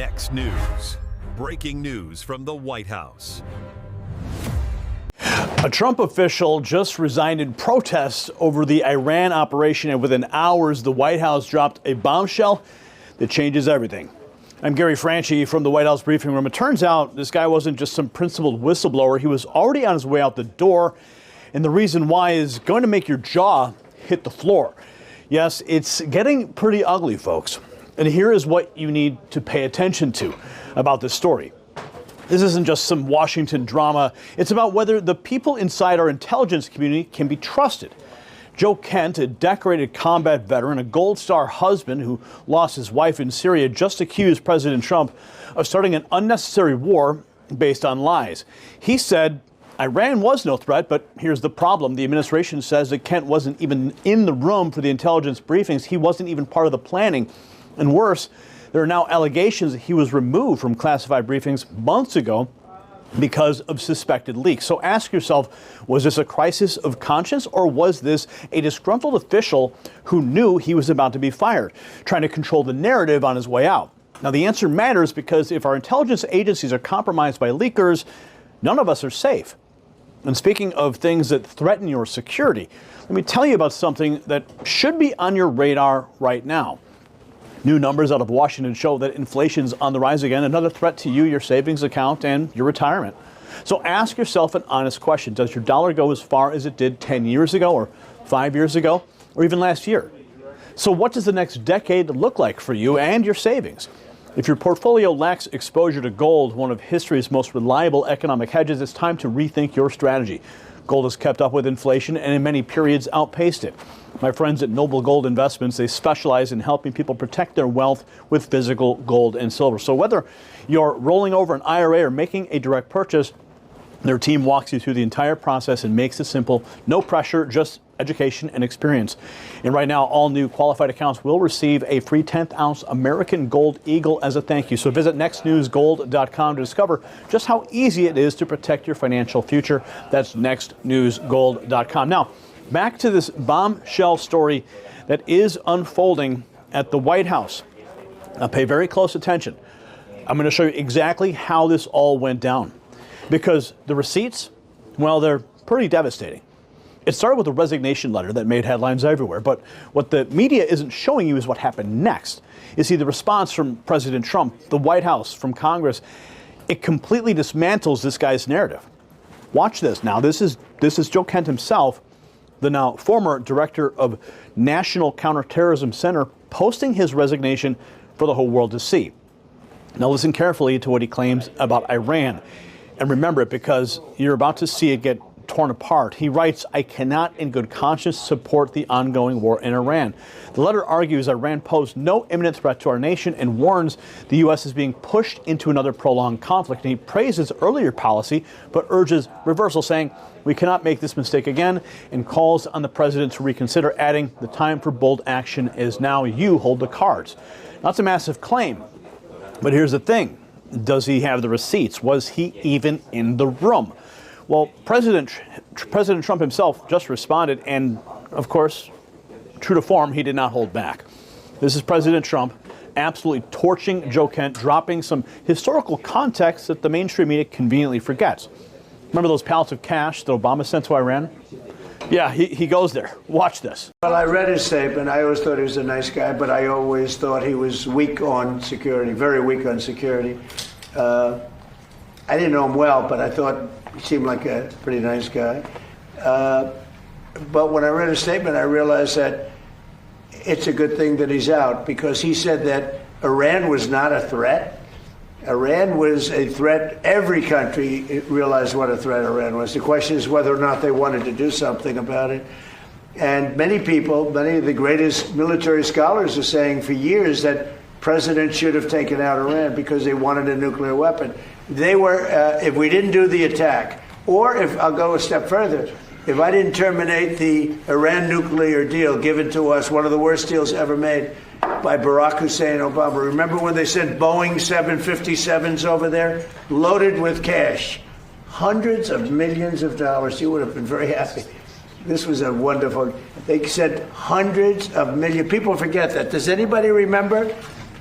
Next news. Breaking news from the White House. A Trump official just resigned in protest over the Iran operation, and within hours, the White House dropped a bombshell that changes everything. I'm Gary Franchi from the White House briefing room. It turns out this guy wasn't just some principled whistleblower. He was already on his way out the door, and the reason why is going to make your jaw hit the floor. Yes, it's getting pretty ugly, folks. And here is what you need to pay attention to about this story. This isn't just some Washington drama. It's about whether the people inside our intelligence community can be trusted. Joe Kent, a decorated combat veteran, a Gold Star husband who lost his wife in Syria, just accused President Trump of starting an unnecessary war based on lies. He said Iran was no threat, but here's the problem. The administration says that Kent wasn't even in the room for the intelligence briefings. He wasn't even part of the planning. And worse, there are now allegations that he was removed from classified briefings months ago because of suspected leaks. So ask yourself, was this a crisis of conscience, or was this a disgruntled official who knew he was about to be fired, trying to control the narrative on his way out? Now, the answer matters because if our intelligence agencies are compromised by leakers, none of us are safe. And speaking of things that threaten your security, let me tell you about something that should be on your radar right now. New numbers out of Washington show that inflation's on the rise again, another threat to you, your savings account, and your retirement. So ask yourself an honest question. Does your dollar go as far as it did 10 years ago, or 5 years ago, or even last year? So what does the next decade look like for you and your savings? If your portfolio lacks exposure to gold, one of history's most reliable economic hedges, it's time to rethink your strategy. Gold has kept up with inflation and in many periods outpaced it. My friends at Noble Gold Investments, they specialize in helping people protect their wealth with physical gold and silver. So whether you're rolling over an IRA or making a direct purchase, their team walks you through the entire process and makes it simple. No pressure, just education and experience. And right now, all new qualified accounts will receive a free 10th ounce American Gold Eagle as a thank you. So visit nextnewsgold.com to discover just how easy it is to protect your financial future. That's nextnewsgold.com. Now, back to this bombshell story that is unfolding at the White House. Now, pay very close attention. I'm going to show you exactly how this all went down. Because the receipts, well, they're pretty devastating. It started with a resignation letter that made headlines everywhere. But what the media isn't showing you is what happened next. You see, the response from President Trump, the White House, from Congress, it completely dismantles this guy's narrative. Watch this. Now, this is Joe Kent himself, the now former director of National Counterterrorism Center, posting his resignation for the whole world to see. Now, listen carefully to what he claims about Iran. And remember it, because you're about to see it get torn apart. He writes, I cannot in good conscience support the ongoing war in Iran. The letter argues Iran posed no imminent threat to our nation and warns the U.S. is being pushed into another prolonged conflict. And he praises earlier policy, but urges reversal, saying we cannot make this mistake again, and calls on the president to reconsider, adding the time for bold action is now. You hold the cards. That's a massive claim. But here's the thing. Does he have the receipts? Was he even in the room? Well, President Trump himself just responded, and of course, true to form, he did not hold back. This is President Trump absolutely torching Joe Kent, dropping some historical context that the mainstream media conveniently forgets. Remember those pallets of cash that Obama sent to Iran? Yeah, he goes there. Watch this. Well, I read his statement. I always thought he was a nice guy, but I always thought he was weak on security, very weak on security. I didn't know him well, but I thought he seemed like a pretty nice guy. But when I read his statement, I realized that it's a good thing that he's out, because he said that Iran was not a threat. Iran was a threat. Every country realized what a threat Iran was. The question is whether or not they wanted to do something about it. And many people, many of the greatest military scholars are saying for years that President should have taken out Iran because they wanted a nuclear weapon. They were, if we didn't do the attack, or if, I'll go a step further, if I didn't terminate the Iran nuclear deal given to us, one of the worst deals ever made by Barack Hussein Obama. Remember when they sent Boeing 757s over there, loaded with cash, hundreds of millions of dollars? You would have been very happy. This was a wonderful, they said hundreds of millions. People forget that. Does anybody remember?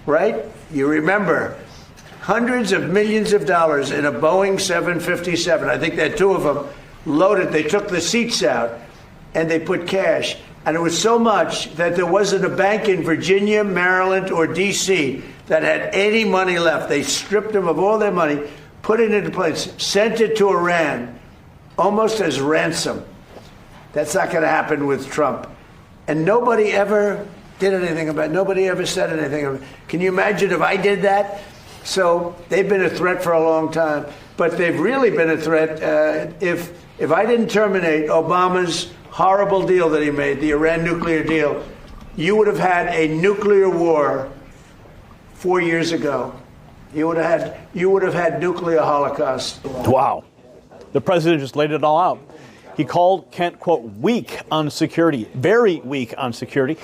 Right? You remember hundreds of millions of dollars in a Boeing 757. I think there are two of them loaded. They took the seats out and they put cash. And it was so much that there wasn't a bank in Virginia, Maryland, or D.C. that had any money left. They stripped them of all their money, put it into place, sent it to Iran, almost as ransom. That's not going to happen with Trump. And nobody ever did anything about it. Nobody ever said anything about it. Can you imagine if I did that? So they've been a threat for a long time. But they've really been a threat. If I didn't terminate Obama's horrible deal that he made, the Iran nuclear deal, you would have had a nuclear war 4 years ago. You would have had nuclear holocaust. Wow. The president just laid it all out. He called Kent, quote, weak on security, very weak on security.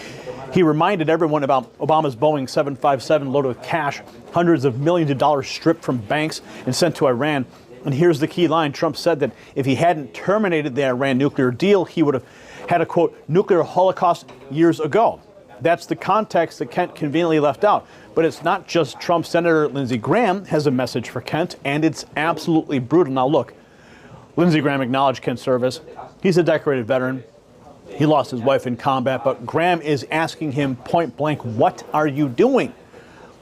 He reminded everyone about Obama's Boeing 757 loaded with cash, hundreds of millions of dollars stripped from banks and sent to Iran. And here's the key line. Trump said that if he hadn't terminated the Iran nuclear deal, he would have had a, quote, nuclear holocaust years ago. That's the context that Kent conveniently left out. But it's not just Trump. Senator Lindsey Graham has a message for Kent, and it's absolutely brutal. Now, look, Lindsey Graham acknowledged Kent's service. He's a decorated veteran. He lost his wife in combat, but Graham is asking him point blank, what are you doing?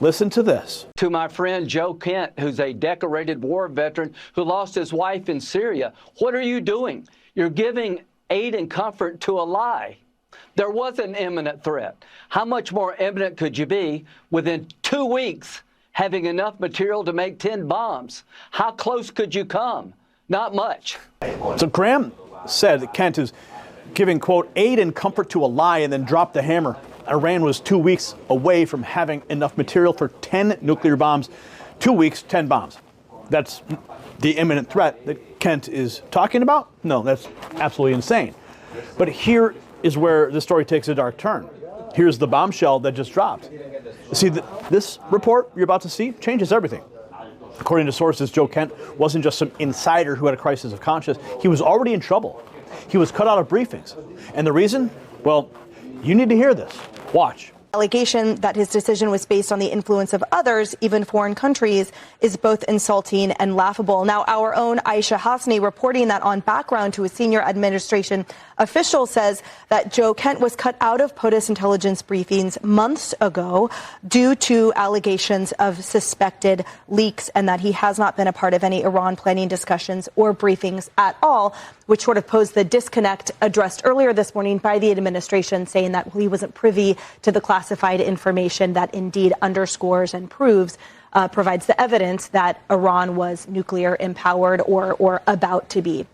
Listen to this. To my friend Joe Kent, who's a decorated war veteran who lost his wife in Syria, what are you doing? You're giving aid and comfort to a lie. There was an imminent threat. How much more imminent could you be within 2 weeks having enough material to make 10 bombs? How close could you come? Not much. So Graham said that Kent is giving, quote, aid and comfort to a lie, and then dropped the hammer. Iran was 2 weeks away from having enough material for 10 nuclear bombs. 2 weeks, 10 bombs. That's the imminent threat that Kent is talking about? No, that's absolutely insane. But here is where the story takes a dark turn. Here's the bombshell that just dropped. See, this report you're about to see changes everything. According to sources, Joe Kent wasn't just some insider who had a crisis of conscience. He was already in trouble. He was cut out of briefings. And the reason? Well, you need to hear this. Watch. Allegation that his decision was based on the influence of others, even foreign countries, is both insulting and laughable. Now, our own Aisha Hasni reporting that on background to a senior administration official says that Joe Kent was cut out of POTUS intelligence briefings months ago due to allegations of suspected leaks, and that he has not been a part of any Iran planning discussions or briefings at all, which sort of posed the disconnect addressed earlier this morning by the administration, saying that he wasn't privy to the classified information that indeed underscores and proves provides the evidence that Iran was nuclear empowered or about to be.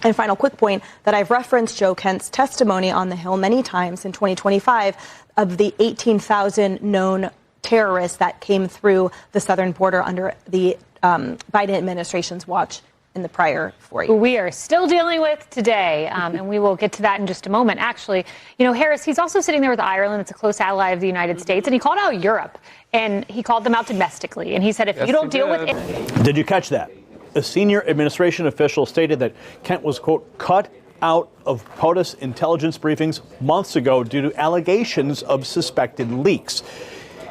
And final quick point that I've referenced Joe Kent's testimony on the Hill many times in 2025 of the 18,000 known terrorists that came through the southern border under the Biden administration's watch in the prior 4 years. We are still dealing with today, and we will get to that in just a moment. Actually, you know, Harris, he's also sitting there with Ireland. It's a close ally of the United States, and he called out Europe, and he called them out domestically. And he said, if you don't deal with it. Did you catch that? A senior administration official stated that Kent was, quote, cut out of POTUS intelligence briefings months ago due to allegations of suspected leaks.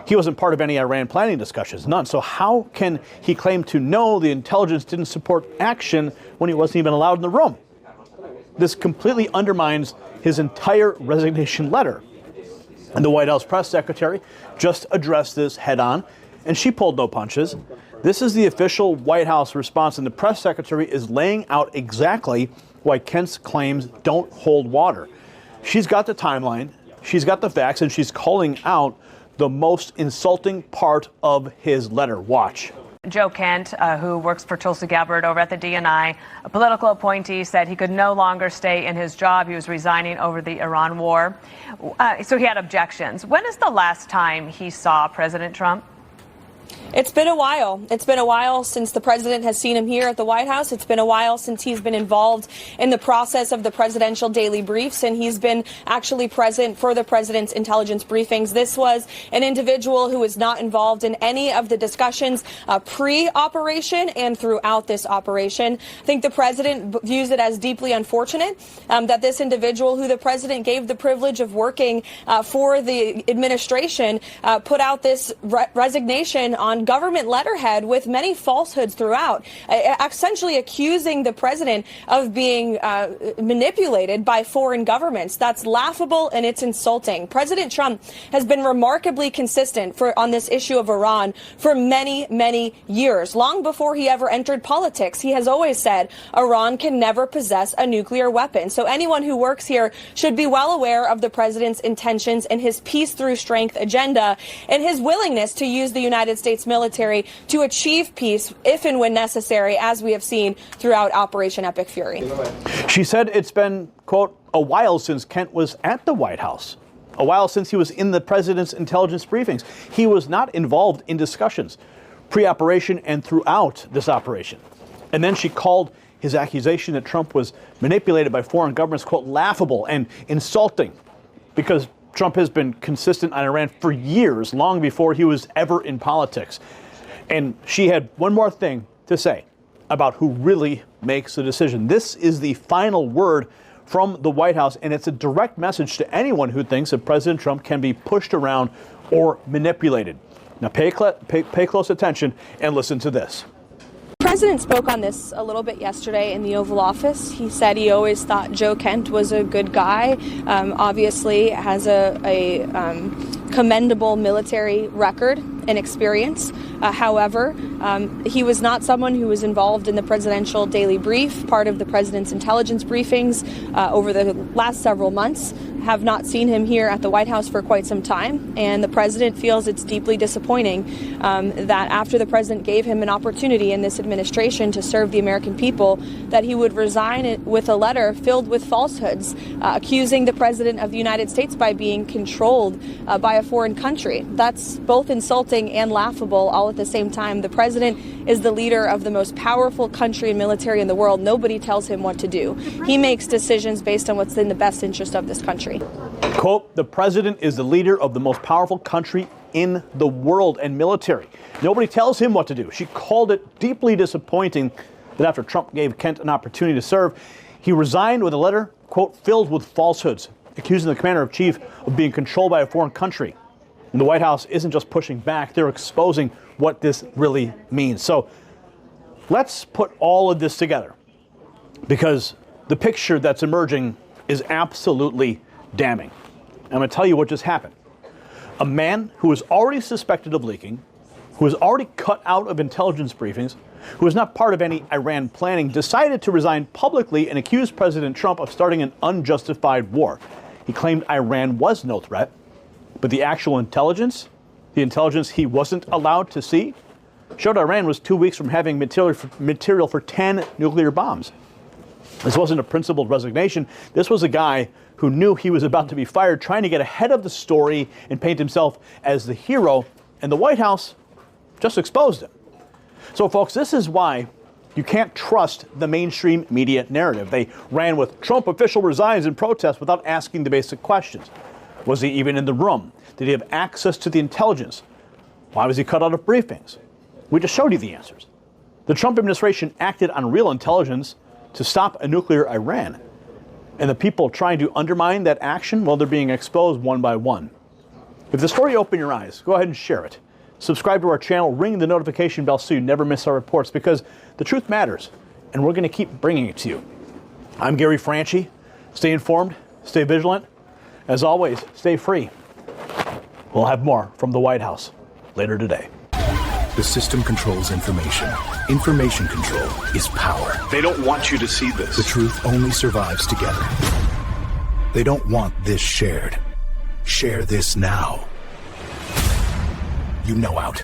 He wasn't part of any Iran planning discussions, none. So how can he claim to know the intelligence didn't support action when he wasn't even allowed in the room? This completely undermines his entire resignation letter. And the White House press secretary just addressed this head on, and she pulled no punches. This is the official White House response, and the press secretary is laying out exactly why Kent's claims don't hold water. She's got the timeline, she's got the facts, and she's calling out the most insulting part of his letter. Watch. Joe Kent, who works for Tulsi Gabbard over at the DNI, a political appointee, said he could no longer stay in his job. He was resigning over the Iran war. So he had objections. When is the last time he saw President Trump? It's been a while. It's been a while since the president has seen him here at the White House. It's been a while since he's been involved in the process of the presidential daily briefs, and he's been actually present for the president's intelligence briefings. This was an individual who was not involved in any of the discussions pre-operation and throughout this operation. I think the president views it as deeply unfortunate that this individual, who the president gave the privilege of working for the administration, put out this resignation on of government letterhead with many falsehoods throughout, essentially accusing the president of being manipulated by foreign governments. That's laughable and it's insulting. President Trump has been remarkably consistent on this issue of Iran for many, many years. Long before he ever entered politics, he has always said Iran can never possess a nuclear weapon. So anyone who works here should be well aware of the president's intentions and his peace through strength agenda and his willingness to use the United States military to achieve peace if and when necessary, as we have seen throughout Operation Epic Fury. She said it's been, quote, a while since Kent was at the White House, a while since he was in the president's intelligence briefings. He was not involved in discussions pre-operation and throughout this operation. And then she called his accusation that Trump was manipulated by foreign governments, quote, laughable and insulting, because Trump has been consistent on Iran for years, long before he was ever in politics. And she had one more thing to say about who really makes the decision. This is the final word from the White House, and it's a direct message to anyone who thinks that President Trump can be pushed around or manipulated. Now pay close attention and listen to this. The president spoke on this a little bit yesterday in the Oval Office. He said he always thought Joe Kent was a good guy, obviously has a commendable military record and experience. However, he was not someone who was involved in the presidential daily brief, part of the president's intelligence briefings over the last several months. Have not seen him here at the White House for quite some time, and the president feels it's deeply disappointing that after the president gave him an opportunity in this administration to serve the American people, that he would resign with a letter filled with falsehoods, accusing the president of the United States by being controlled by a foreign country. That's both insulting and laughable all at the same time. The president is the leader of the most powerful country and military in the world. Nobody tells him what to do. He makes decisions based on what's in the best interest of this country. Quote, the president is the leader of the most powerful country in the world and military. Nobody tells him what to do. She called it deeply disappointing that after Trump gave Kent an opportunity to serve, he resigned with a letter, quote, filled with falsehoods, accusing the commander-in-chief of being controlled by a foreign country. And the White House isn't just pushing back, they're exposing what this really means. So let's put all of this together, because the picture that's emerging is absolutely damning. I'm going to tell you what just happened. A man who was already suspected of leaking, who was already cut out of intelligence briefings, who was not part of any Iran planning, decided to resign publicly and accuse President Trump of starting an unjustified war. He claimed Iran was no threat, but the actual intelligence, the intelligence he wasn't allowed to see, showed Iran was 2 weeks from having material for 10 nuclear bombs. This wasn't a principled resignation. This was a guy who knew he was about to be fired, trying to get ahead of the story and paint himself as the hero, and the White House just exposed him. So, folks, this is why you can't trust the mainstream media narrative. They ran with Trump official resigns in protest without asking the basic questions. Was he even in the room? Did he have access to the intelligence? Why was he cut out of briefings? We just showed you the answers. The Trump administration acted on real intelligence to stop a nuclear Iran. And the people trying to undermine that action, well, they're being exposed one by one. If the story opened your eyes, go ahead and share it. Subscribe to our channel, ring the notification bell so you never miss our reports, because the truth matters, and we're going to keep bringing it to you. I'm Gary Franchi. Stay informed, stay vigilant. As always, stay free. We'll have more from the White House later today. The system controls information. Information control is power. They don't want you to see this. The truth only survives together. They don't want this shared. Share this now. You know out.